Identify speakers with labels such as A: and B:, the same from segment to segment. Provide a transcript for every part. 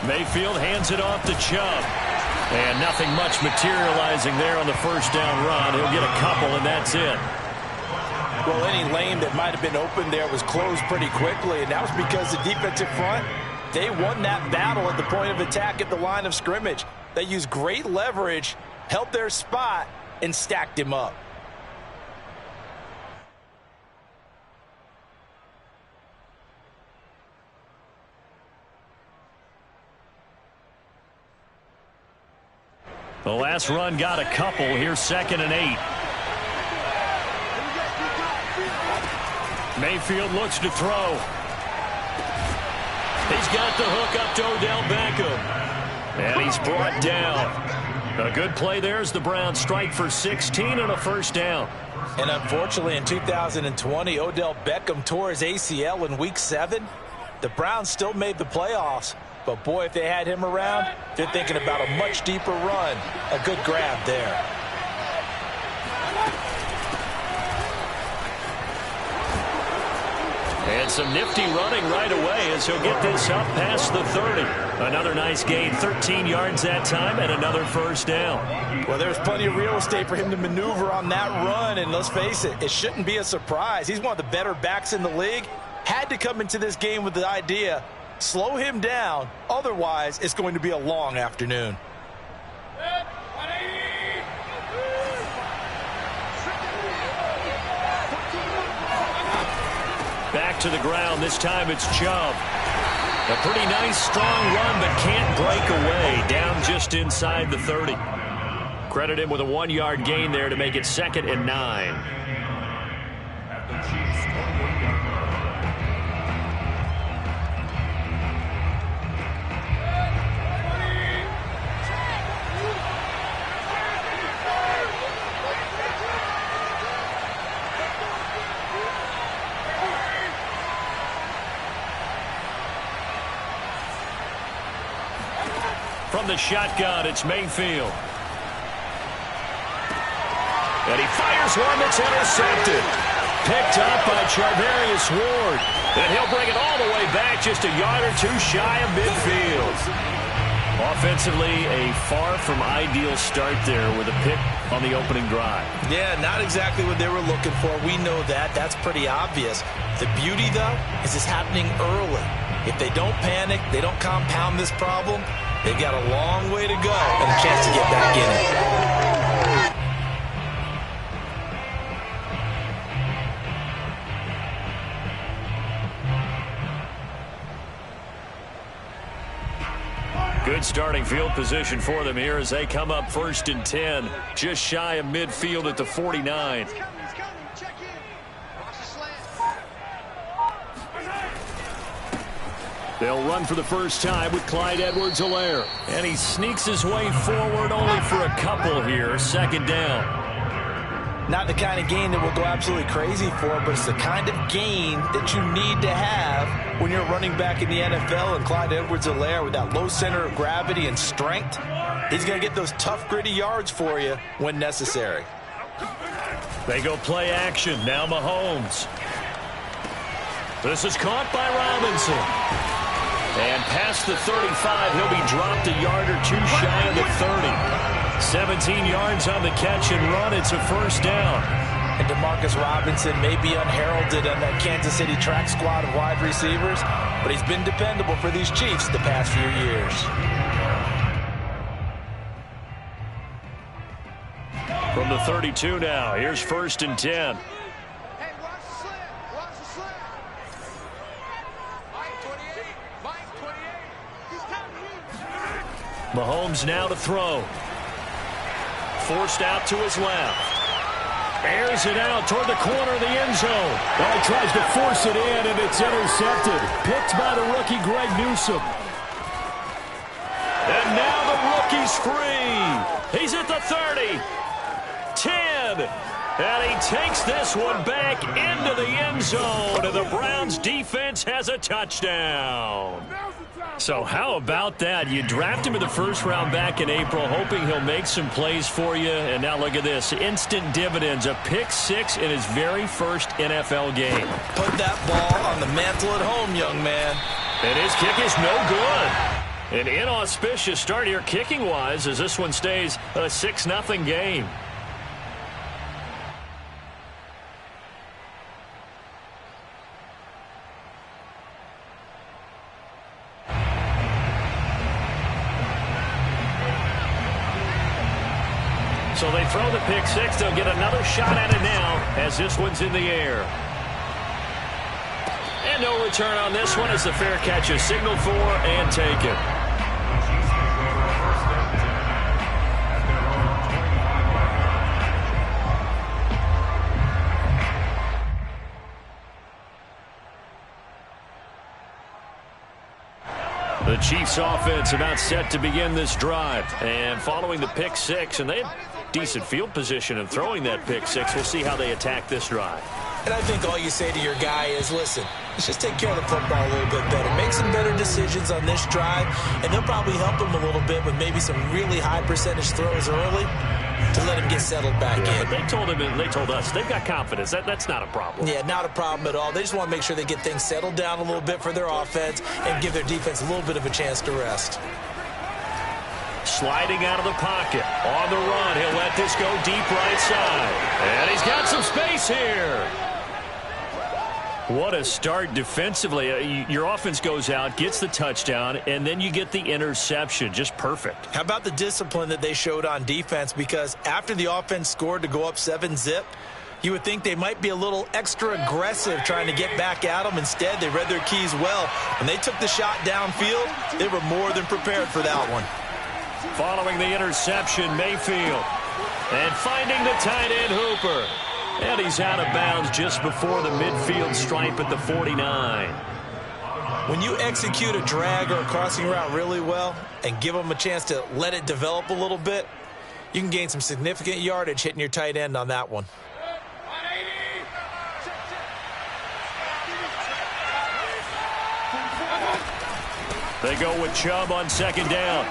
A: Mayfield hands it off to Chubb. And nothing much materializing there on the first down run. He'll get a couple, and that's it.
B: Well, any lane that might have been open there was closed pretty quickly, and that was because the defensive front, they won that battle at the point of attack at the line of scrimmage. They used great leverage, held their spot, and stacked him up.
A: The last run got a couple. Here's 2nd and 8. Mayfield looks to throw. He's got the hook up to Odell Beckham. And he's brought down. A good play there as the Browns strike for 16 and a first down.
B: And unfortunately in 2020, Odell Beckham tore his ACL in Week 7. The Browns still made the playoffs. But, boy, if they had him around, they're thinking about a much deeper run. A good grab there.
A: And some nifty running right away as he'll get this up past the 30. Another nice gain, 13 yards that time, and another first down.
B: Well, there's plenty of real estate for him to maneuver on that run, and let's face it, it shouldn't be a surprise. He's one of the better backs in the league. Had to come into this game with the idea, slow him down, otherwise it's going to be a long afternoon.
A: Back to the ground. This time it's Chubb. A pretty nice, strong run, but can't break away. Down just inside the 30. Credit him with a 1-yard gain there to make it 2nd and 9. From the shotgun, it's Mayfield. And he fires one that's intercepted. Picked up by Charvarius Ward. And he'll bring it all the way back just a yard or two shy of midfield. Offensively, a far from ideal start there with a pick on the opening drive.
B: Yeah, not exactly what they were looking for. We know that. That's pretty obvious. The beauty, though, is it's happening early. If they don't panic, they don't compound this problem, they've got a long way to go and a chance to get back in
A: it. Good starting field position for them here as they come up 1st and 10, just shy of midfield at the 49. They'll run for the first time with Clyde Edwards-Helaire. And he sneaks his way forward only for a couple here. 2nd down.
B: Not the kind of gain that we'll go absolutely crazy for, but it's the kind of gain that you need to have when you're running back in the NFL. And Clyde Edwards-Helaire, with that low center of gravity and strength, he's going to get those tough, gritty yards for you when necessary.
A: They go play action. Now Mahomes. This is caught by Robinson. And past the 35, he'll be dropped a yard or two shy of the 30. 17 yards on the catch and run. It's a first down.
B: And Demarcus Robinson may be unheralded on that Kansas City track squad of wide receivers, but he's been dependable for these Chiefs the past few years.
A: From the 32 now, here's 1st and 10. Mahomes now to throw. Forced out to his left. Airs it out toward the corner of the end zone.
C: Well, he tries to force it in, and it's intercepted. Picked by the rookie, Greg Newsome.
A: And now the rookie's free. He's at the 30. 10. And he takes this one back into the end zone. And the Browns defense has a touchdown. So how about that? You draft him in the first round back in April, hoping he'll make some plays for you. And now look at this. Instant dividends. A pick 6 in his very first NFL game.
B: Put that ball on the mantle at home, young man.
A: And his kick is no good. An inauspicious start here kicking-wise as this one stays a 6-0 game. So they throw the pick six. They'll get another shot at it now as this one's in the air. And no return on this one as the fair catch is signaled for and taken. The Chiefs offense about set to begin this drive. And following the pick six, and they have decent field position in throwing that pick six. We'll see how they attack this drive.
B: And I think all you say to your guy is, listen, let's just take care of the football a little bit better. Make some better decisions on this drive, and they'll probably help him a little bit with maybe some really high percentage throws early to let him get settled back in.
A: But they told him, and they told us, they've got confidence. That's not a problem.
B: Yeah, not a problem at all. They just want to make sure they get things settled down a little bit for their offense and give their defense a little bit of a chance to rest.
A: Sliding out of the pocket. On the run, he'll let this go deep right side. And he's got some space here. What a start defensively. Your offense goes out, gets the touchdown, and then you get the interception. Just perfect.
B: How about the discipline that they showed on defense? Because after the offense scored to go up 7-zip, you would think they might be a little extra aggressive trying to get back at them. Instead, they read their keys well. When they took the shot downfield, they were more than prepared for that one.
A: Following the interception, Mayfield. And finding the tight end, Hooper. And he's out of bounds just before the midfield stripe at the 49.
B: When you execute a drag or a crossing route really well and give them a chance to let it develop a little bit, you can gain some significant yardage hitting your tight end on that one.
A: They go with Chubb on second down.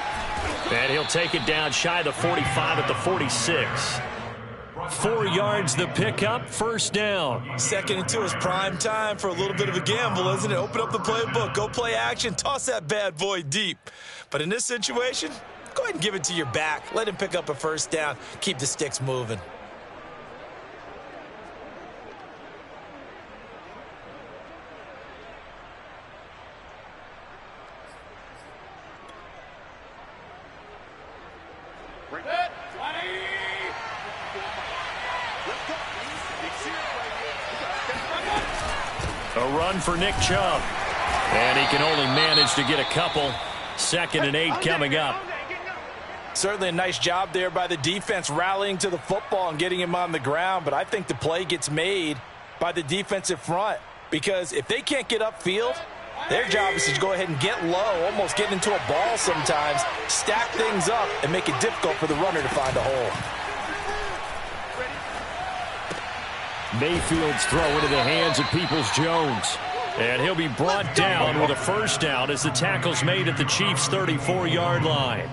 A: And he'll take it down shy of the 45 at the 46. 4 yards the pickup, first down.
B: 2nd and 2 is prime time for a little bit of a gamble, isn't it? Open up the playbook, go play action, toss that bad boy deep. But in this situation, go ahead and give it to your back. Let him pick up a first down, keep the sticks moving.
A: A run for Nick Chubb. And he can only manage to get a couple. 2nd and 8 coming up.
B: Certainly a nice job there by the defense rallying to the football and getting him on the ground. But I think the play gets made by the defensive front. Because if they can't get upfield, their job is to go ahead and get low, almost get into a ball sometimes, stack things up, and make it difficult for the runner to find a hole.
A: Mayfield's throw into the hands of Peoples-Jones. And he'll be brought down with a first down as the tackle's made at the Chiefs' 34-yard line.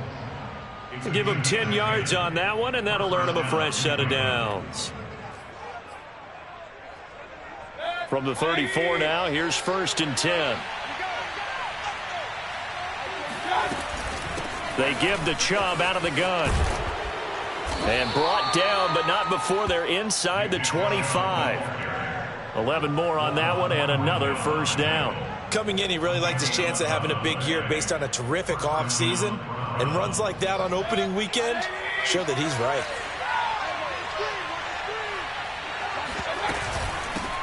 A: Give him 10 yards on that one, and that'll earn him a fresh set of downs. From the 34 now, here's 1st and 10. They give the Chubb out of the gun. And brought down, but not before they're inside the 25. 11 more on that one, and another first down.
B: Coming in, he really liked his chance of having a big year based on a terrific offseason. And runs like that on opening weekend show that he's right.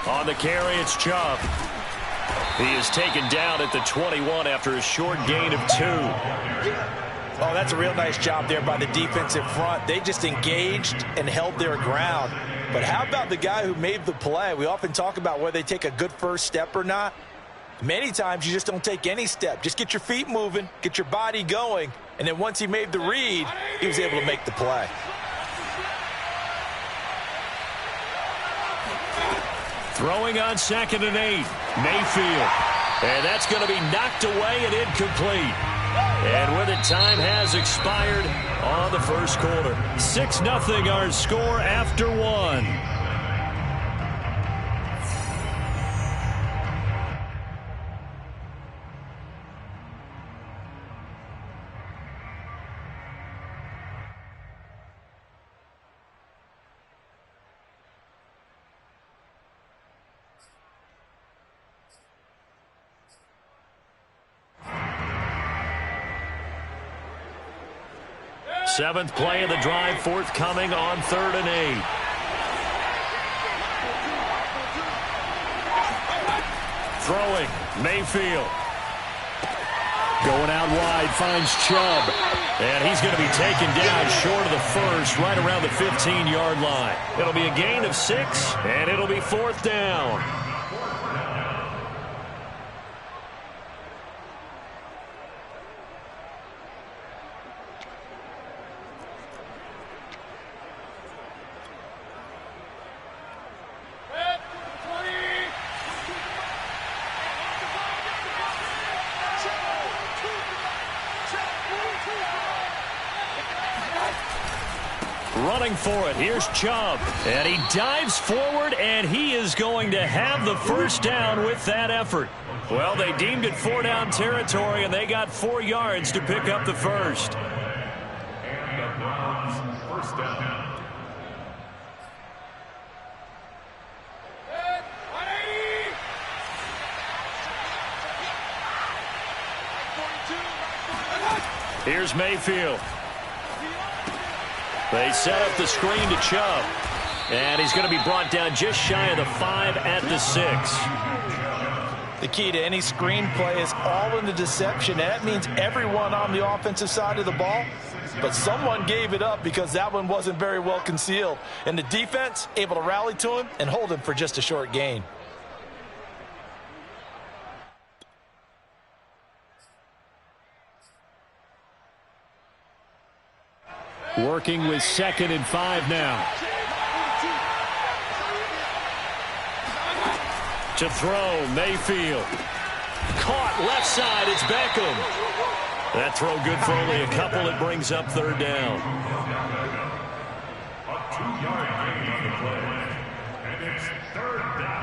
A: On the carry, it's Chubb. He is taken down at the 21 after a short gain of 2.
B: Oh, that's a real nice job there by the defensive front. They just engaged and held their ground. But how about the guy who made the play? We often talk about whether they take a good first step or not. Many times you just don't take any step. Just get your feet moving, get your body going, and then once he made the read, he was able to make the play.
A: Throwing on 2nd and 8, Mayfield. And that's going to be knocked away and incomplete. And with it, time has expired on the first quarter. 6-0 our score after 1. 7th play of the drive forthcoming on 3rd and 8. Throwing, Mayfield.
C: Going out wide, finds Chubb.
A: And he's going to be taken down short of the first, right around the 15-yard line. It'll be a gain of 6, and it'll be 4th down. Running for it. Here's Chubb. And he dives forward, and he is going to have the first down with that effort. Well, they deemed it 4-down territory, and they got 4 yards to pick up the first.
D: And the Browns first down.
A: Here's Mayfield. They set up the screen to Chubb. And he's going to be brought down just shy of the 5 at the 6.
B: The key to any screen play is all in the deception. That means everyone on the offensive side of the ball. But someone gave it up because that one wasn't very well concealed. And the defense able to rally to him and hold him for just a short gain.
C: Working with 2nd and 5 now.
A: To throw, Mayfield. Caught left side, it's Beckham. That throw good for only a couple. It brings up 3rd down.
D: A 2-yard gain on the play. And it's 3rd down.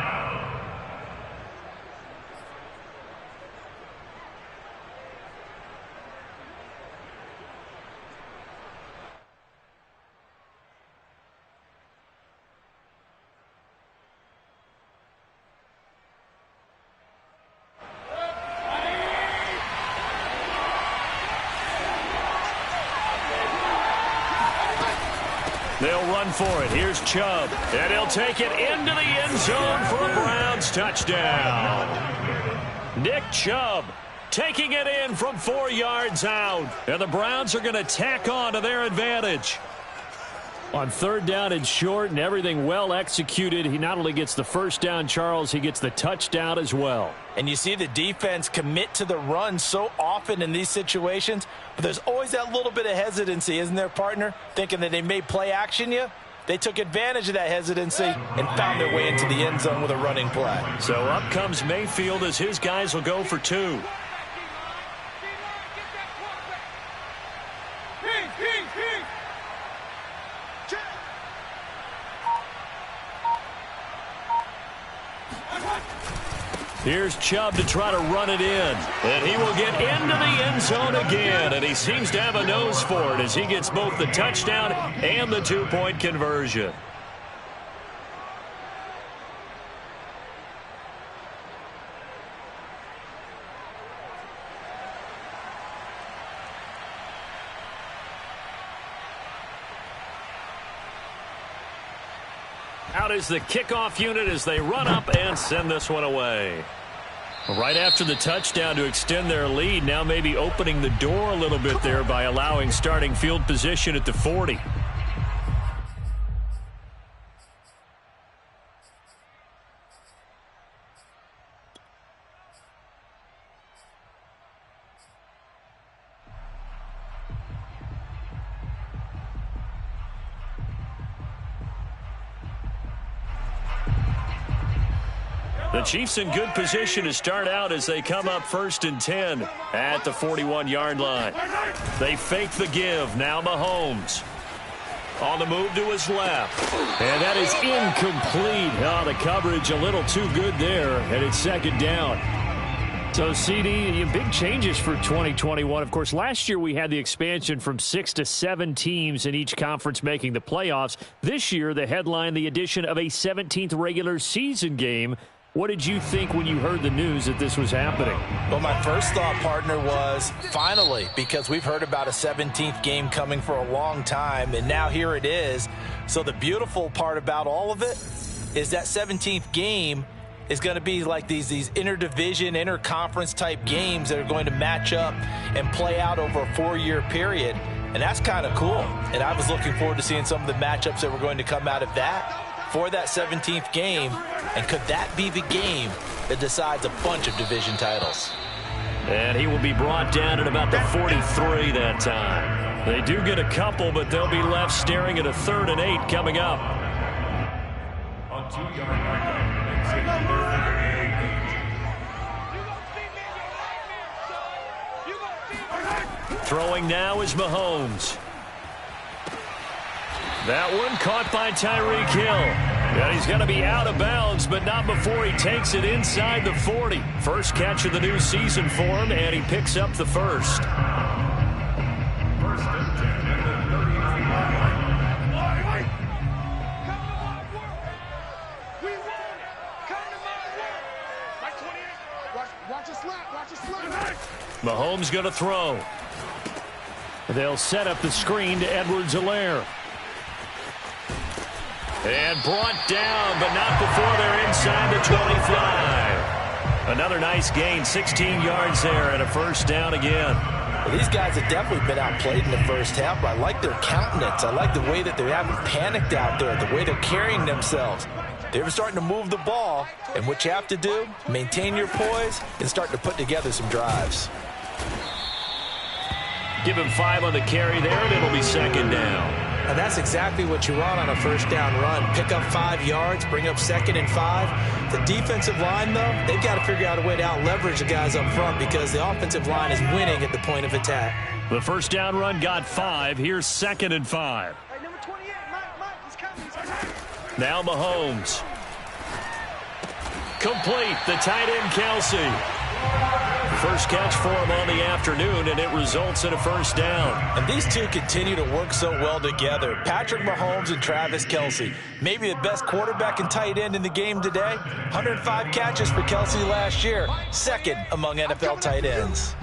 A: They'll run for it. Here's Chubb. And he'll take it into the end zone for a Browns touchdown. Nick Chubb taking it in from 4 yards out. And the Browns are going to tack on to their advantage.
C: On 3rd down and short and everything well executed, he not only gets the first down, Charles, he gets the touchdown as well.
B: And you see the defense commit to the run so often in these situations, but there's always that little bit of hesitancy, isn't there, partner? Thinking that they may play action you. They took advantage of that hesitancy and found their way into the end zone with a running play.
A: So up comes Mayfield as his guys will go for 2. Here's Chubb to try to run it in. And he will get into the end zone again. And he seems to have a nose for it as he gets both the touchdown and the 2-point conversion. Out is the kickoff unit as they run up and send this one away. Right after the touchdown to extend their lead, now maybe opening the door a little bit there by allowing starting field position at the 40. The Chiefs in good position to start out as they come up 1st and 10 at the 41-yard line. They fake the give. Now Mahomes on the move to his left.
C: And that is incomplete. Oh, the coverage a little too good there, and it's 2nd down. So, CD, big changes for 2021. Of course, last year we had the expansion from 6 to 7 teams in each conference making the playoffs. This year, the headline, the addition of a 17th regular season game. What did you think when you heard the news that this was happening?
B: Well, my first thought, partner, was finally, because we've heard about a 17th game coming for a long time, and now here it is. So the beautiful part about all of it is that 17th game is going to be like these interdivision, interconference type games that are going to match up and play out over a 4-year period. And that's kind of cool. And I was looking forward to seeing some of the matchups that were going to come out of that for that 17th game. And could that be the game that decides a bunch of division titles?
C: And he will be brought down at about the 43 that time. They do get a couple, but they'll be left staring at a 3rd and 8 coming up.
D: On 2-yard line, it's a 3rd and 8.
C: Throwing now is Mahomes. That one caught by Tyreek Hill. And he's going to be out of bounds, but not before he takes it inside the 40. First catch of the new season for him, and he picks up the first.
D: First and 10 at the 33-yard line.
C: Mahomes going to throw. They'll set up the screen to Edwards-Helaire. And brought down, but not before they're inside the 25. Another nice gain, 16 yards there, and a first down again.
B: Well, these guys have definitely been outplayed in the first half, but I like their countenance. I like the way that they haven't panicked out there, the way they're carrying themselves. They're starting to move the ball, and what you have to do, maintain your poise and start to put together some drives.
C: Give him 5 on the carry there, and it'll be second down.
B: And that's exactly what you want on a first down run. Pick up 5 yards, bring up 2nd and 5. The defensive line, though, they've got to figure out a way to out-leverage the guys up front because the offensive line is winning at the point of attack.
C: The first down run got 5. Here's 2nd and 5. Now Mahomes. Complete. The tight end, Kelce. First catch for him on the afternoon, and it results in a first down.
B: And these two continue to work so well together. Patrick Mahomes and Travis Kelce. Maybe the best quarterback and tight end in the game today. 105 catches for Kelce last year. 2nd among NFL tight ends.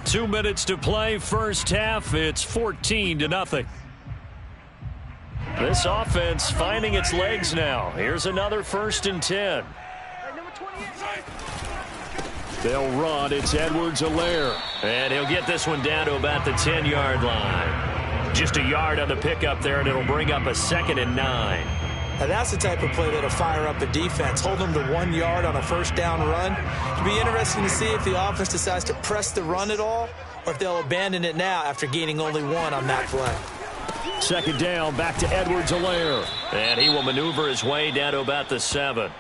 C: 2 minutes to play, first half. It's 14-0. This offense finding its legs now. Here's another 1st and 10. They'll run. It's Edwards-Helaire. And he'll get this one down to about the 10-yard line. Just a yard on the pickup there, and it'll bring up a 2nd and 9.
B: Now that's the type of play that'll fire up the defense. Hold them to 1 yard on a first down run. It'll be interesting to see if the offense decides to press the run at all or if they'll abandon it now after gaining only 1 on that play.
C: Second down, back to Edwards-Helaire. And he will maneuver his way down to about the 7.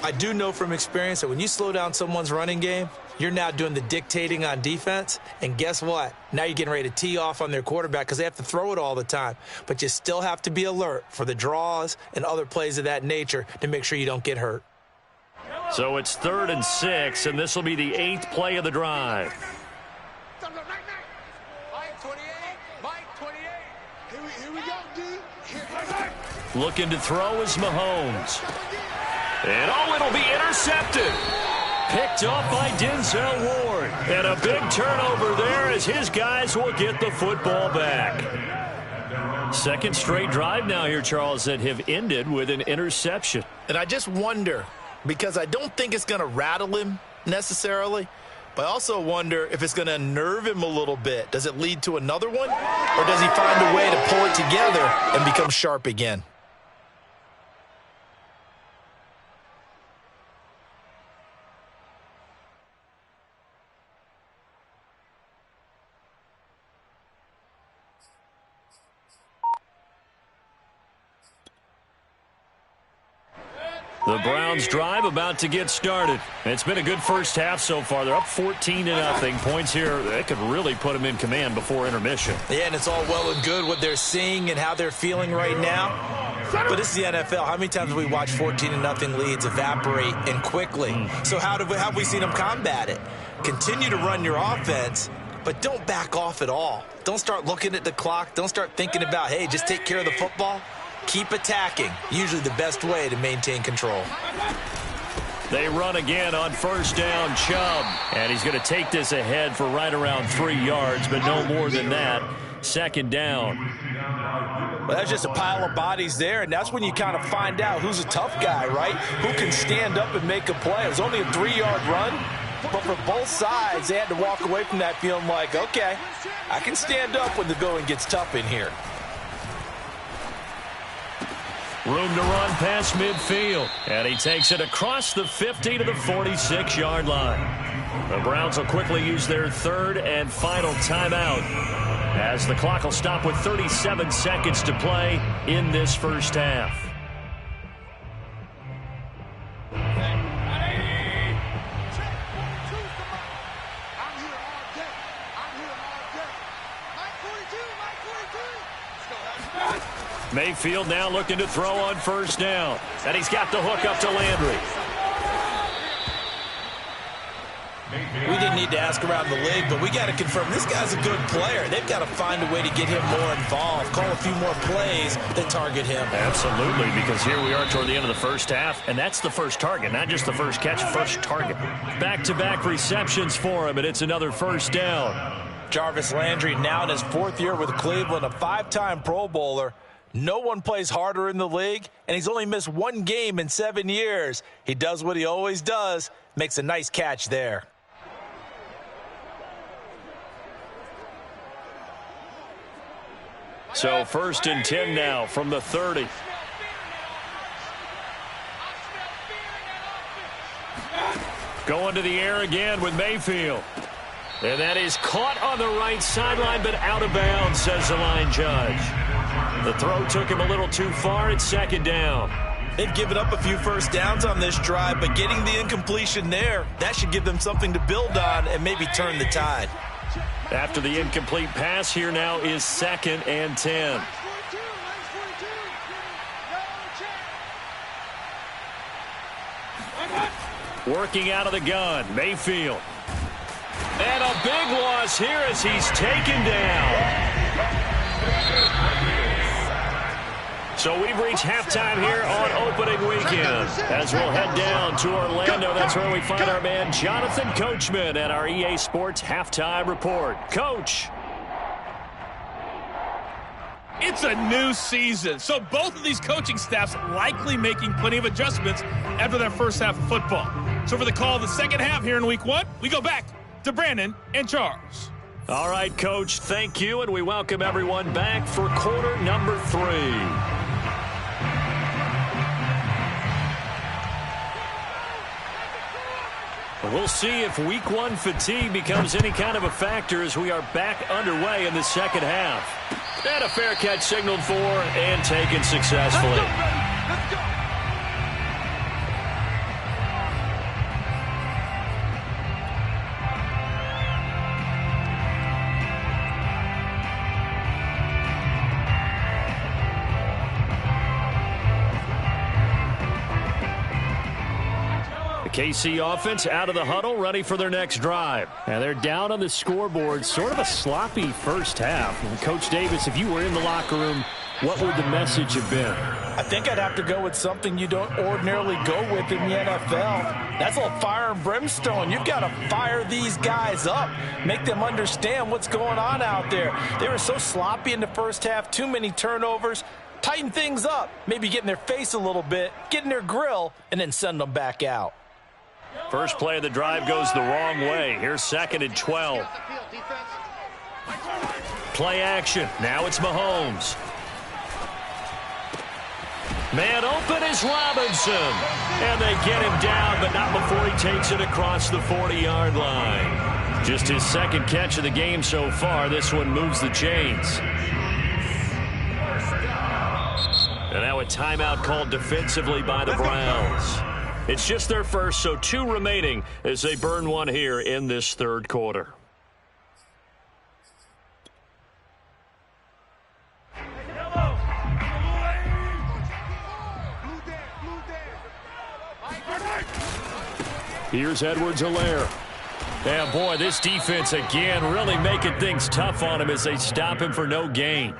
B: I do know from experience that when you slow down someone's running game, you're now doing the dictating on defense. And guess what? Now you're getting ready to tee off on their quarterback because they have to throw it all the time. But you still have to be alert for the draws and other plays of that nature to make sure you don't get hurt.
C: So it's 3rd and 6, and this will be the 8th play of the drive. Looking to throw is Mahomes. And it'll be intercepted. Picked off by Denzel Ward. And a big turnover there as his guys will get the football back. 2nd straight drive now here, Charles, that have ended with an interception.
B: And I just wonder, because I don't think it's going to rattle him necessarily, but I also wonder if it's going to unnerve him a little bit. Does it lead to another one? Or does he find a way to pull it together and become sharp again?
C: The Browns drive about to get started. It's been a good first half so far. They're up 14-0. Points here, they could really put them in command before intermission.
B: Yeah, and it's all well and good what they're seeing and how they're feeling right now. But this is the NFL. How many times have we watched 14-0 leads evaporate and quickly? So how have we seen them combat it? Continue to run your offense, but don't back off at all. Don't start looking at the clock. Don't start thinking about, hey, just take care of the football. Keep attacking. Usually the best way to maintain control.
A: They run again on first down, Chubb. And he's going to take this ahead for right around 3 yards, but no more than that. Second down.
B: Well, that's just a pile of bodies there, and that's when you kind of find out who's a tough guy, right? Who can stand up and make a play. It was only a 3-yard run, but for both sides, they had to walk away from that feeling like, okay, I can stand up when the going gets tough in here.
A: Room to run past midfield. And he takes it across the 50 to the 46-yard line. The Browns will quickly use their third and final timeout as the clock will stop with 37 seconds to play in this first half. Mayfield now looking to throw on first down. And he's got the hook up to Landry.
B: We didn't need to ask around the league, but we got to confirm this guy's a good player. They've got to find a way to get him more involved, call a few more plays that target him.
A: Absolutely, because here we are toward the end of the first half, and that's the first target, not just the first catch, first target. Back-to-back receptions for him, and it's another first down.
B: Jarvis Landry now in his 4th year with Cleveland, a 5-time Pro Bowler. No one plays harder in the league, and he's only missed 1 game in 7 years. He does what he always does, makes a nice catch there.
A: So 1st and 10 now from the 30. Going to the air again with Mayfield. And that is caught on the right sideline, but out of bounds, says the line judge. The throw took him a little too far. It's second down.
B: They've given up a few first downs on this drive, but getting the incompletion there, that should give them something to build on and maybe turn the tide.
A: After the incomplete pass, here now is 2nd and 10. Working out of the gun, Mayfield. And a big loss here as he's taken down. So we've reached halftime here on opening weekend. As we'll head down to Orlando, that's where we find our man Jonathan Coachman at our EA Sports Halftime Report. Coach.
E: It's a new season, so both of these coaching staffs likely making plenty of adjustments after that first half of football. So for the call of the second half here in week 1, we go back to Brandon and Charles.
A: All right, Coach, thank you, and we welcome everyone back for quarter number 3. We'll see if week 1 fatigue becomes any kind of a factor as we are back underway in the second half. And a fair catch signaled for and taken successfully.
E: Let's go.
A: KC offense out of the huddle, ready for their next drive. And they're down on the scoreboard. Sort of a sloppy first half. And Coach Davis, if you were in the locker room, what would the message have been?
B: I think I'd have to go with something you don't ordinarily go with in the NFL. That's all fire and brimstone. You've got to fire these guys up, make them understand what's going on out there. They were so sloppy in the first half, too many turnovers. Tighten things up, maybe get in their face a little bit, get in their grill, and then send them back out.
A: First play of the drive goes the wrong way. Here's 2nd and 12. Play action. Now it's Mahomes. Man open is Robinson. And they get him down, but not before he takes it across the 40-yard line. Just his 2nd catch of the game so far. This one moves the chains. And now a timeout called defensively by the Browns. It's just their first, so 2 remaining as they burn one here in this third quarter. Here's Edwards-Helaire.
C: Yeah, boy, this defense again really making things tough on him as they stop him for no gain.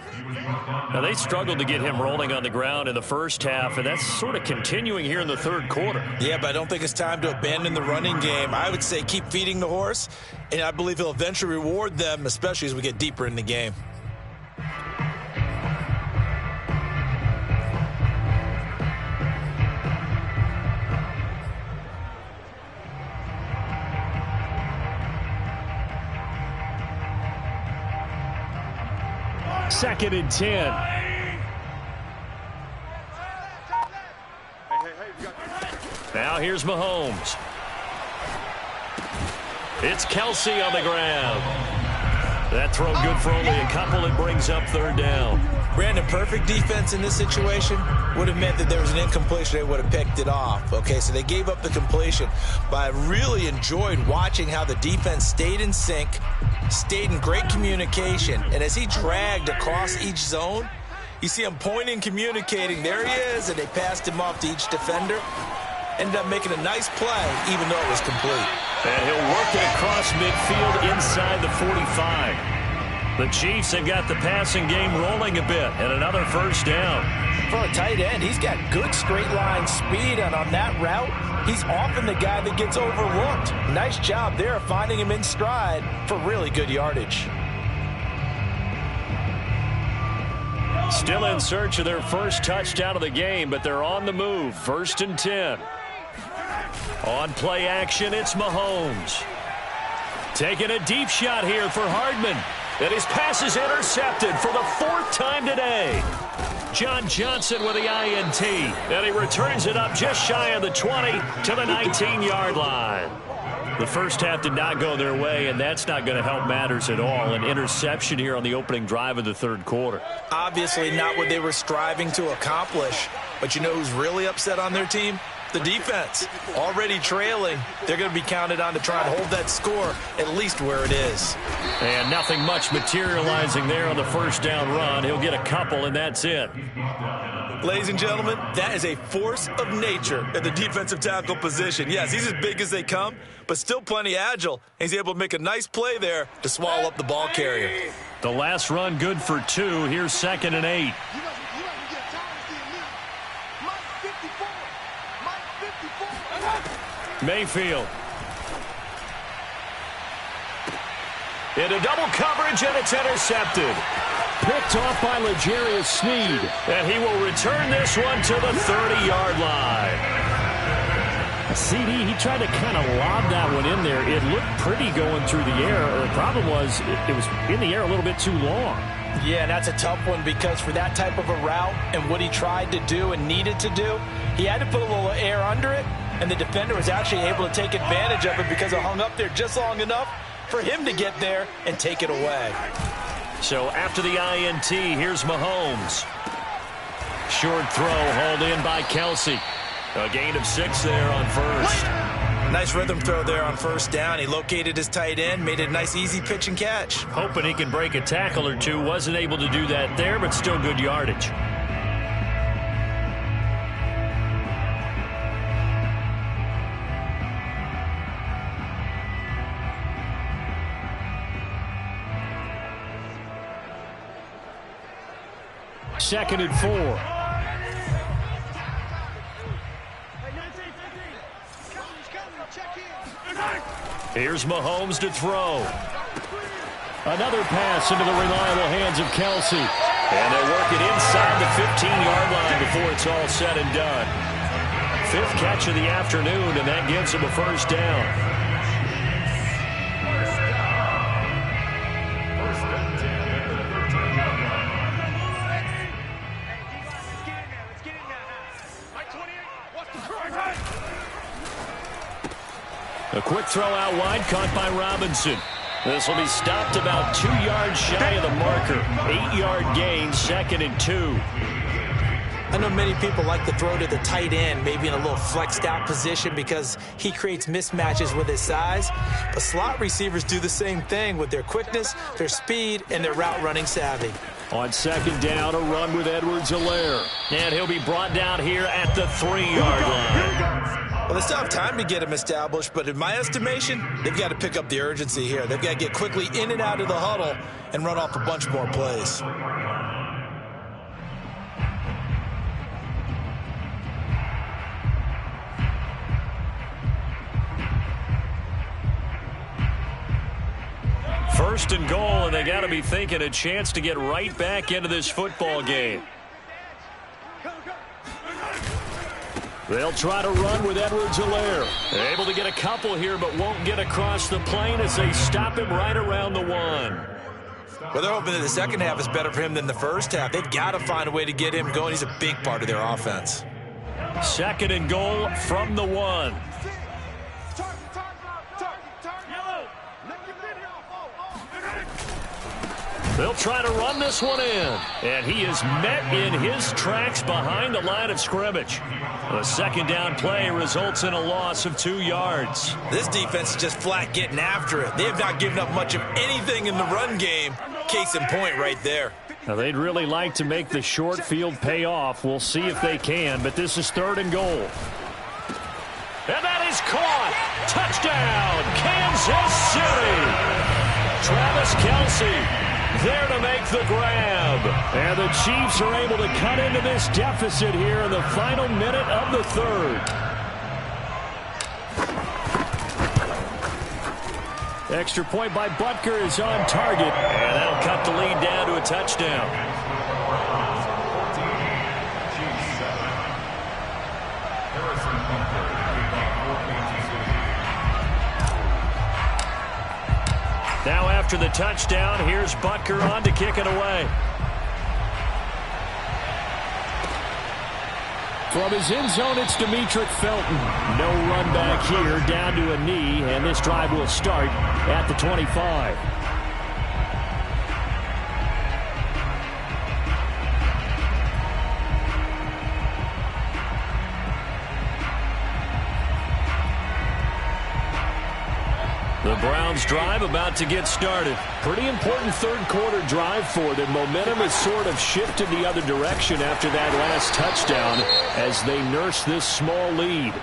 C: Now, they struggled to get him rolling on the ground in the first half, and that's sort of continuing here in the third quarter.
B: Yeah, but I don't think it's time to abandon the running game. I would say keep feeding the horse, and I believe he'll eventually reward them, especially as we get deeper in the game.
C: Second and 10. Now here's Mahomes. It's Kelce on the ground. That throw good for only a couple. It brings up third down.
B: Brandon, perfect defense in this situation would have meant that there was an incompletion. They would have picked it off. Okay, so they gave up the completion. But I really enjoyed watching how the defense stayed in sync, stayed in great communication. And as he dragged across each zone, you see him pointing, communicating. There he is, and they passed him off to each defender. Ended up making a nice play, even though it was complete.
C: And he'll work it across midfield inside the 45. The Chiefs have got the passing game rolling a bit, and another first down.
B: For a tight end, he's got good straight line speed, and on that route, he's often the guy that gets overlooked. Nice job there finding him in stride for really good yardage.
C: Still in search of their first touchdown of the game, but they're on the move. First and 10. On play action, it's Mahomes. Taking a deep shot here for Hardman. And his pass is intercepted for the fourth time today. John Johnson with the INT. And he returns it up just shy of the 20 to the 19-yard line. The first half did not go their way, and that's not going to help matters at all. An interception here on the opening drive of the third quarter.
B: Obviously not what they were striving to accomplish. But you know who's really upset on their team? The defense. Already trailing. They're going to be counted on to try and hold that score at least where it is.
C: And nothing much materializing there on the first down run. He'll get a couple, and that's it.
B: Ladies and gentlemen, that is a force of nature at the defensive tackle position. Yes, he's as big as they come, but still plenty agile. He's able to make a nice play there to swallow up the ball carrier.
C: The last run good for 2. Here's second and 8. Mayfield. Into double coverage, and it's intercepted. Picked off by L'Jarius Sneed. And he will return this one to the 30-yard line. CD, he tried to kind of lob that one in there. It looked pretty going through the air. The problem was it was in the air a little bit too long.
B: Yeah, and that's a tough one because for that type of a route and what he tried to do and needed to do, he had to put a little air under it, and the defender was actually able to take advantage of it because it hung up there just long enough for him to get there and take it away.
C: So after the INT, here's Mahomes. Short throw hauled in by Kelce. A gain of 6 there on first.
B: Nice rhythm throw there on first down. He located his tight end, made it a nice easy pitch and catch.
C: Hoping he can break a tackle or two. Wasn't able to do that there, but still good yardage. Second and 4. Here's Mahomes to throw. Another pass into the reliable hands of Kelce. And they work it inside the 15-yard line before it's all said and done. 5th catch of the afternoon, and that gives him a first down. A quick throw out wide, caught by Robinson. This will be stopped about 2 yards shy of the marker. 8-yard gain, second and 2.
B: I know many people like to throw to the tight end, maybe in a little flexed out position because he creates mismatches with his size. But slot receivers do the same thing with their quickness, their speed, and their route running savvy.
C: On second down, a run with Edwards-Helaire. And he'll be brought down here at the 3-yard line.
B: Well, they still have time to get him established, but in my estimation, they've got to pick up the urgency here. They've got to get quickly in and out of the huddle and run off a bunch more plays.
A: First and goal, and they got to be thinking a chance to get right back into this football game. They'll try to run with Edwards-Helaire. Able to get a couple here, but won't get across the plane as they stop him right around the 1.
B: Well, they're hoping that the second half is better for him than the first half. They've got to find a way to get him going. He's a big part of their offense.
A: Second and goal from the 1. They'll try to run this one in. And he is met in his tracks behind the line of scrimmage. The second down play results in a loss of 2 yards.
B: This defense is just flat getting after it. They have not given up much of anything in the run game. Case in point right there.
C: Now, they'd really like to make the short field pay off. We'll see if they can, but this is third and goal.
A: And that is caught. Touchdown, Kansas City. Travis Kelce there to make the grab.
C: And the Chiefs are able to cut into this deficit here in the final minute of the third. Extra point by Butker is on target.
A: And that'll cut the lead down to a touchdown. Now after the touchdown, here's Butker on to kick it away.
C: From his end zone, it's Demetric Felton. No run back here, down to a knee, and this drive will start at the 25.
A: The Browns drive about to get started.
C: Pretty important third quarter drive for them. Momentum has sort of shifted the other direction after that last touchdown as they nurse this small lead.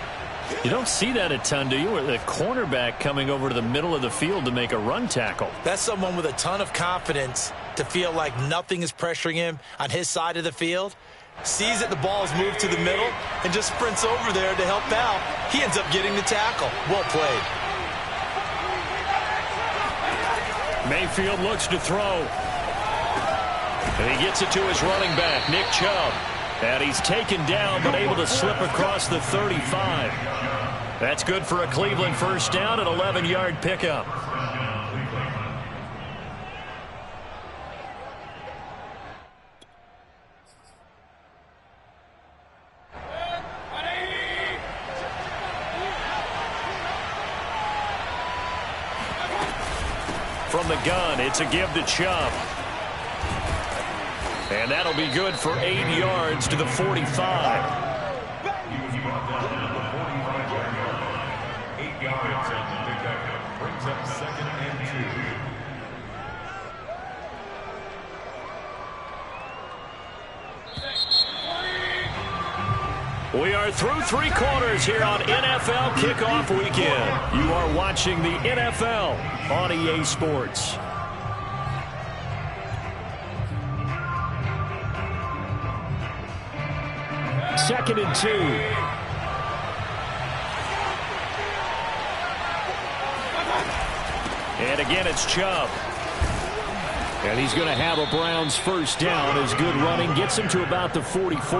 A: You don't see that a ton, do you? With a cornerback coming over to the middle of the field to make a run tackle.
B: That's someone with a ton of confidence to feel like nothing is pressuring him on his side of the field. Sees that the ball is moved to the middle and just sprints over there to help out. He ends up getting the tackle. Well played.
A: Mayfield looks to throw. And he gets it to his running back, Nick Chubb. And he's taken down but able to slip across the 35. That's good for a Cleveland first down, an 11-yard pickup. From the gun, it's a give to Chubb. And that'll be good for 8 yards to the 45.
D: He was brought down to the 45-yard line. 8 yards on the pickup. Brings up second and
A: 2. We are through 3 quarters here on NFL Kickoff Weekend. You are watching the NFL on EA Sports.
C: Second and 2.
A: And again, it's Chubb.
C: And he's going to have a Browns first down as good running gets him to about the 44.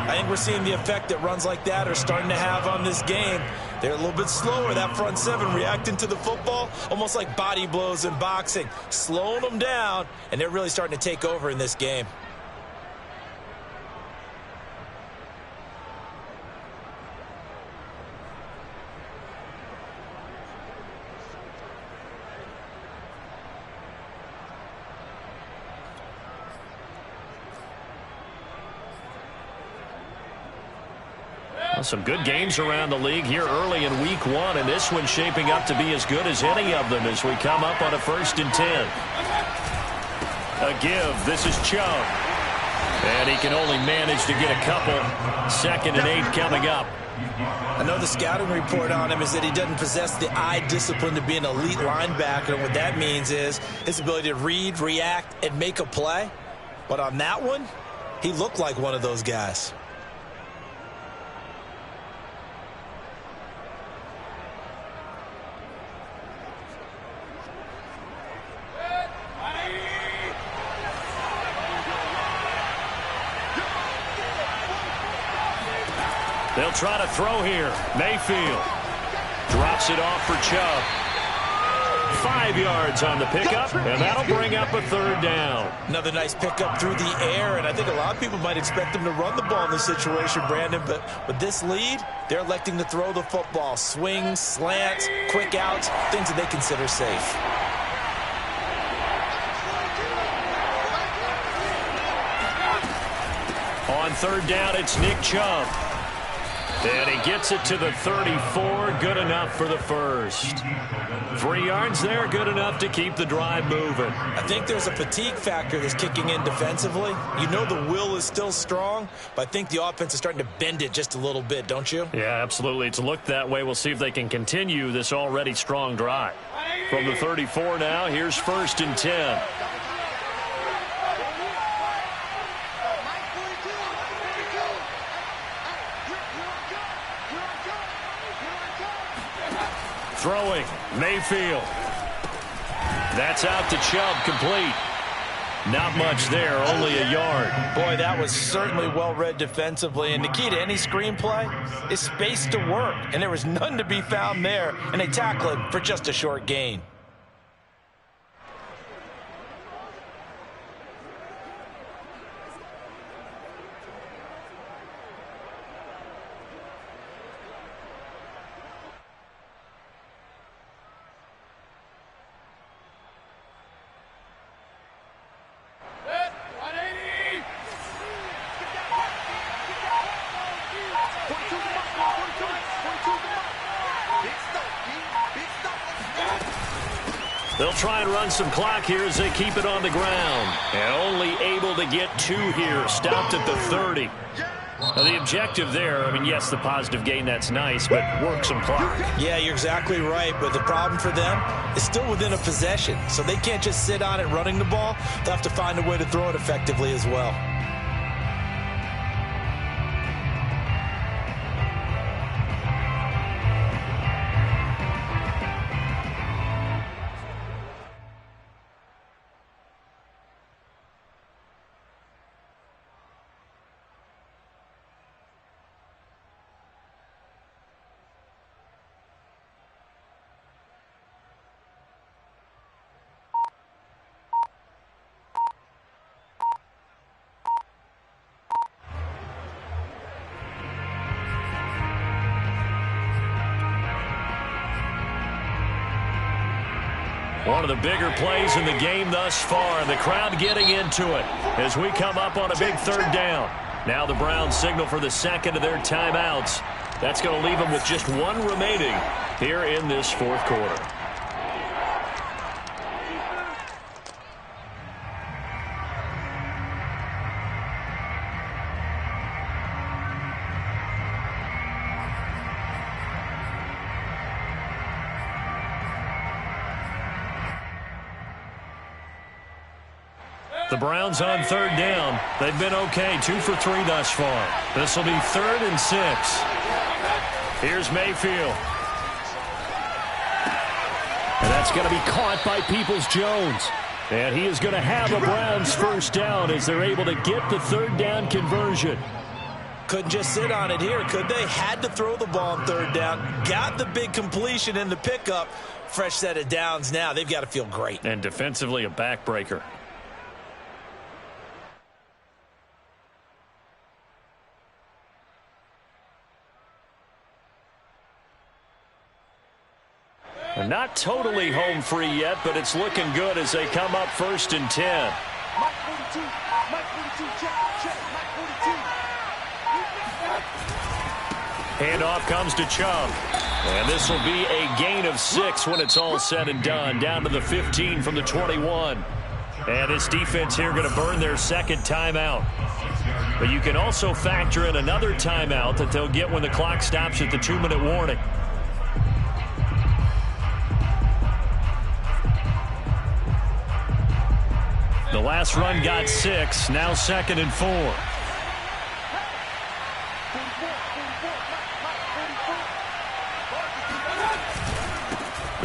B: I think we're seeing the effect that runs like that are starting to have on this game. They're a little bit slower, that front seven, reacting to the football, almost like body blows in boxing, slowing them down, and they're really starting to take over in this game.
A: Some good games around the league here early in week 1, and this one's shaping up to be as good as any of them as we come up on a 1st and 10. A give. This is Chubb. And he can only manage to get a couple. 2nd and 8 coming up.
B: I know the scouting report on him is that he doesn't possess the eye discipline to be an elite linebacker. What that means is his ability to read, react, and make a play. But on that one, he looked like one of those guys.
A: They'll try to throw here. Mayfield drops it off for Chubb. 5 yards on the pickup, and that'll bring up a third down.
B: Another nice pickup through the air, and I think a lot of people might expect them to run the ball in this situation, Brandon, but with this lead, they're electing to throw the football. Swings, slants, quick outs, things that they consider safe.
A: On third down, it's Nick Chubb. And he gets it to the 34, good enough for the first. 3 yards there, good enough to keep the drive moving.
B: I think there's a fatigue factor that's kicking in defensively. You know the will is still strong, but I think the offense is starting to bend it just a little bit, don't you?
A: Yeah, absolutely. It's looked that way. We'll see if they can continue this already strong drive. From the 34 now, here's 1st and 10. Throwing, Mayfield. That's out to Chubb, complete. Not much there, only a yard.
B: Boy, that was certainly well-read defensively, and the key to any screenplay is space to work, and there was none to be found there, and they tackle it for just a short gain.
A: They'll try and run some clock here as they keep it on the ground. And only able to get 2 here. Stopped at the 30. Now, the objective there, I mean, yes, the positive gain, that's nice, but work some clock.
B: Yeah, you're exactly right, but the problem for them is still within a possession. So they can't just sit on it running the ball. They'll have to find a way to throw it effectively as well.
A: One of the bigger plays in the game thus far. The crowd getting into it as we come up on a big third down. Now the Browns signal for the second of their timeouts. That's going to leave them with just 1 remaining here in this 4th quarter. The Browns on third down. They've been okay, 2 for 3 thus far. This will be 3rd and 6. Here's Mayfield. And that's going to be caught by Peoples-Jones. And he is going to have a Browns first down as they're able to get the 3rd down conversion.
B: Couldn't just sit on it here, could they? Had to throw the ball on 3rd down. Got the big completion in the pickup. Fresh set of downs now. They've got to feel great.
A: And defensively a backbreaker. They're not totally home free yet, but it's looking good as they come up 1st and 10. Handoff comes to Chubb. And this will be a gain of 6 when it's all said and done. Down to the 15 from the 21. And this defense here going to burn their 2nd timeout. But you can also factor in another timeout that they'll get when the clock stops at the 2-minute warning. The last run got 6, now 2nd and 4.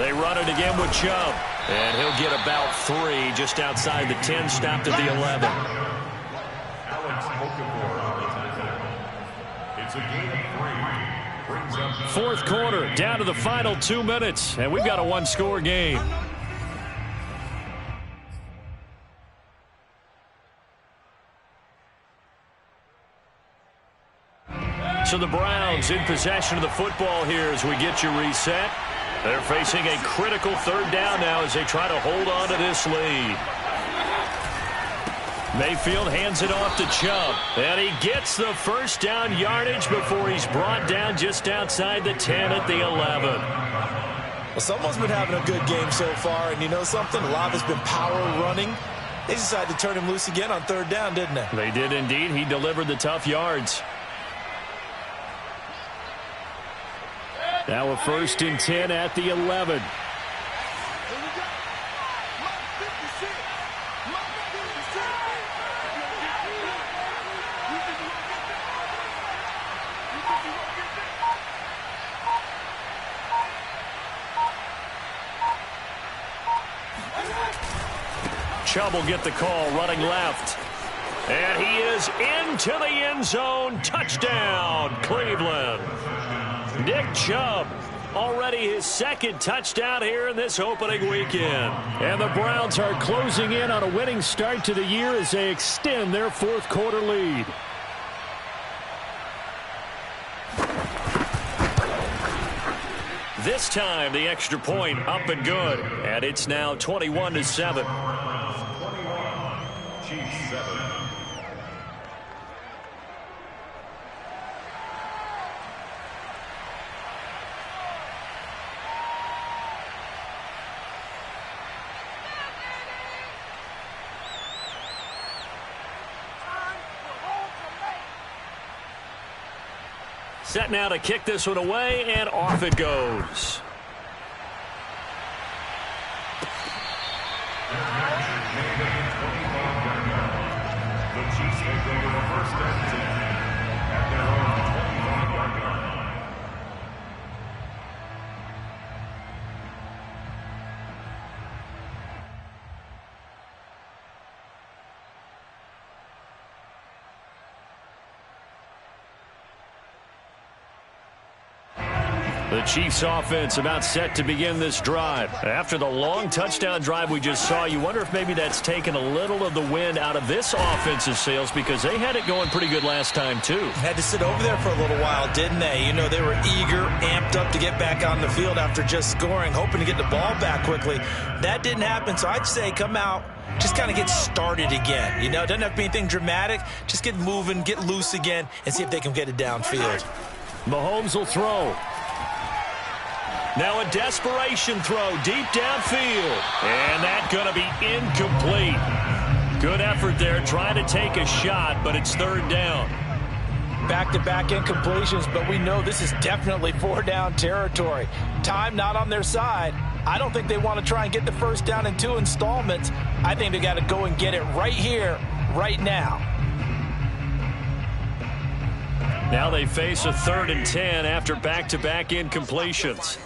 A: They run it again with Chubb. And he'll get about 3 just outside the 10, stopped at the 11.
D: Alex Okafor on the tackle. It's a gain of 3. Brings up
A: Fourth quarter, down to the final 2 minutes, and we've got a one-score game. So the Browns in possession of the football here as we get you reset. They're facing a critical 3rd down now as they try to hold on to this lead. Mayfield hands it off to Chubb, and he gets the first down yardage before he's brought down just outside the 10 at the 11.
B: Well, someone's been having a good game so far, and you know something? A lot has been power running. They decided to turn him loose again on 3rd down, didn't they?
A: They did indeed. He delivered the tough yards. Now a 1st and 10 at the 11. Chubb will get the call running left. And he is into the end zone. Touchdown, Cleveland. Nick Chubb, already his 2nd touchdown here in this opening weekend. And the Browns are closing in on a winning start to the year as they extend their 4th quarter lead. This time, the extra point up and good. And it's now 21-7.
D: 21, Chiefs 7.
A: Set now to kick this one away, and off it goes.
D: The Chiefs take over the 1st and 10 at their own 25-yard line.
A: The Chiefs offense about set to begin this drive. After the long touchdown drive we just saw, you wonder if maybe that's taken a little of the wind out of this offensive sails because they had it going pretty good last time too.
B: Had to sit over there for a little while, didn't they? You know, they were eager, amped up to get back on the field after just scoring, hoping to get the ball back quickly. That didn't happen, so I'd say come out, just kind of get started again. You know, it doesn't have to be anything dramatic. Just get moving, get loose again, and see if they can get it downfield.
A: Mahomes will throw. Now a desperation throw deep downfield. And that's going to be incomplete. Good effort there trying to take a shot, but it's 3rd down.
B: Back-to-back incompletions, but we know this is definitely 4-down territory. Time not on their side. I don't think they want to try and get the 1st down in 2 installments. I think they got to go and get it right here, right now.
A: Now they face a 3rd and 10 after back-to-back incompletions.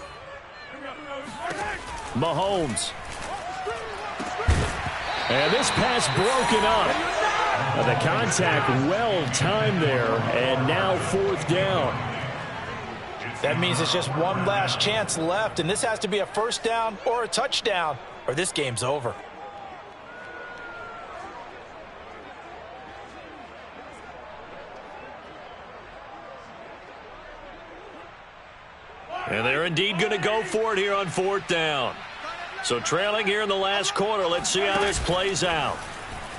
A: Mahomes. And this pass broken up. The contact well timed there, and now 4th down.
B: That means it's just one last chance left, and this has to be a 1st down or a touchdown, or this game's over.
A: And they're indeed going to go for it here on 4th down. So trailing here in the last quarter, let's see how this plays out.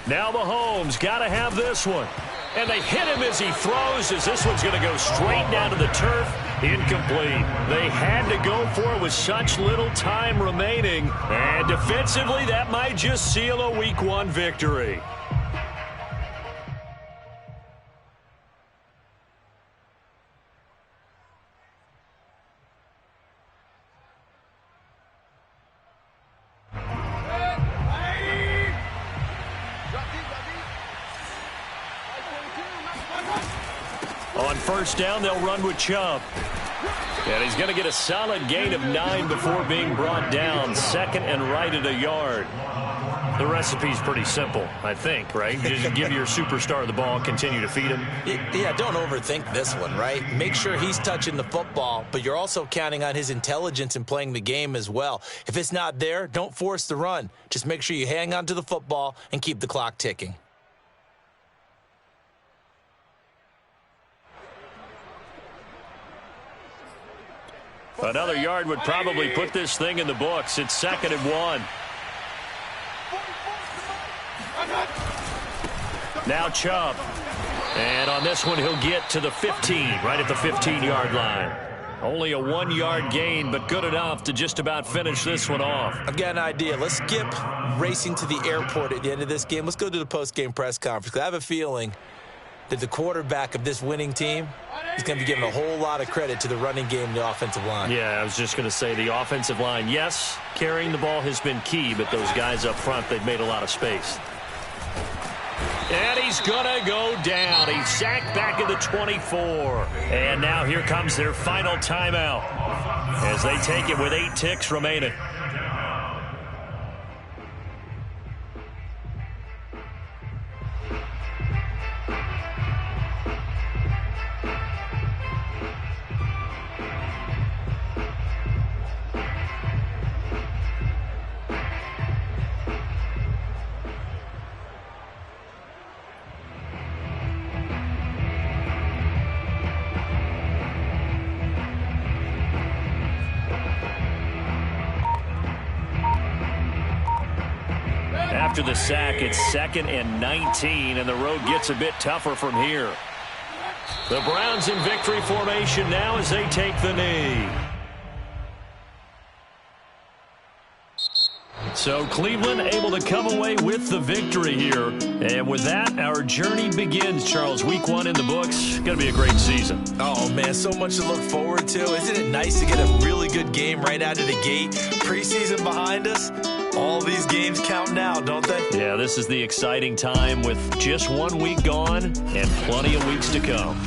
A: Now Mahomes got to have this one. And they hit him as he throws, as this one's going to go straight down to the turf. Incomplete. They had to go for it with such little time remaining. And defensively, that might just seal a Week 1 victory. On first down, they'll run with Chubb. And he's going to get a solid gain of 9 before being brought down. Second and right at a yard. The recipe's pretty simple, I think, right? Just give your superstar the ball, continue to feed him.
B: Yeah, don't overthink this one, right? Make sure he's touching the football, but you're also counting on his intelligence in playing the game as well. If it's not there, don't force the run. Just make sure you hang on to the football and keep the clock ticking.
A: Another yard would probably put this thing in the books. It's 2nd and 1. Now Chubb. And on this one, he'll get to the 15, right at the 15-yard line. Only a 1-yard gain, but good enough to just about finish this one off.
B: I've got an idea. Let's skip racing to the airport at the end of this game. Let's go to the post-game press conference. I have a feeling that the quarterback of this winning team is going to be giving a whole lot of credit to the running game and the offensive line.
A: Yeah, I was just going to say the offensive line, yes, carrying the ball has been key, but those guys up front, they've made a lot of space. And he's going to go down. He's sacked back at the 24. And now here comes their final timeout as they take it with 8 ticks remaining. After the sack, it's 2nd and 19, and the road gets a bit tougher from here. The Browns in victory formation now as they take the knee. So Cleveland able to come away with the victory here. And with that, our journey begins, Charles. Week 1 in the books. Going to be a great season.
B: Oh, man, so much to look forward to. Isn't it nice to get a really good game right out of the gate? Preseason behind us. All these games count now, don't they?
A: Yeah, this is the exciting time with just 1 week gone and plenty of weeks to come.